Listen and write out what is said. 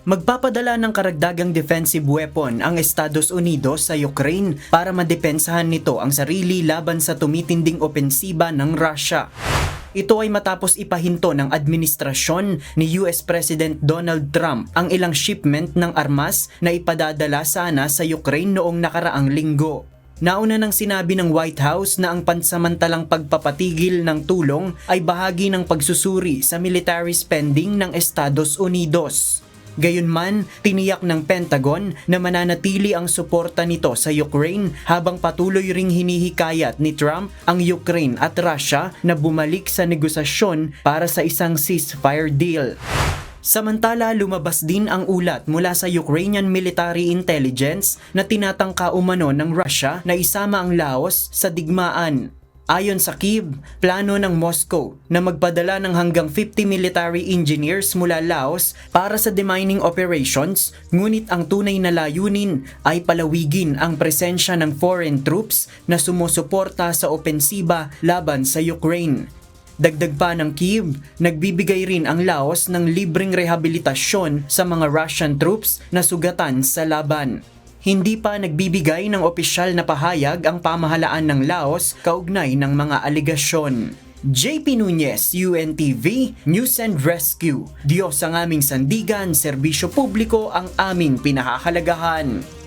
Magpapadala ng karagdagang defensive weapon ang Estados Unidos sa Ukraine para madepensahan nito ang sarili laban sa tumitinding opensiba ng Russia. Ito ay matapos ipahinto ng administrasyon ni US President Donald Trump ang ilang shipment ng armas na ipadadala sana sa Ukraine noong nakaraang linggo. Nauna nang sinabi ng White House na ang pansamantalang pagpapatigil ng tulong ay bahagi ng pagsusuri sa military spending ng Estados Unidos. Gayunman, tiniyak ng Pentagon na mananatili ang suporta nito sa Ukraine habang patuloy ring hinihikayat ni Trump ang Ukraine at Russia na bumalik sa negosasyon para sa isang ceasefire deal. Samantala, lumabas din ang ulat mula sa Ukrainian military intelligence na tinatangka umano ng Russia na isama ang Laos sa digmaan. Ayon sa Kyiv, plano ng Moscow na magpadala ng hanggang 50 military engineers mula Laos para sa demining operations, ngunit ang tunay na layunin ay palawigin ang presensya ng foreign troops na sumusuporta sa opensiba laban sa Ukraine. Dagdag pa ng Kyiv, nagbibigay rin ang Laos ng libreng rehabilitasyon sa mga Russian troops na sugatan sa laban. Hindi pa nagbibigay ng opisyal na pahayag ang pamahalaan ng Laos kaugnay ng mga aligasyon. JP Nunez, UNTV, News and Rescue. Diyos ang aming sandigan, serbisyo publiko ang aming pinahahalagahan.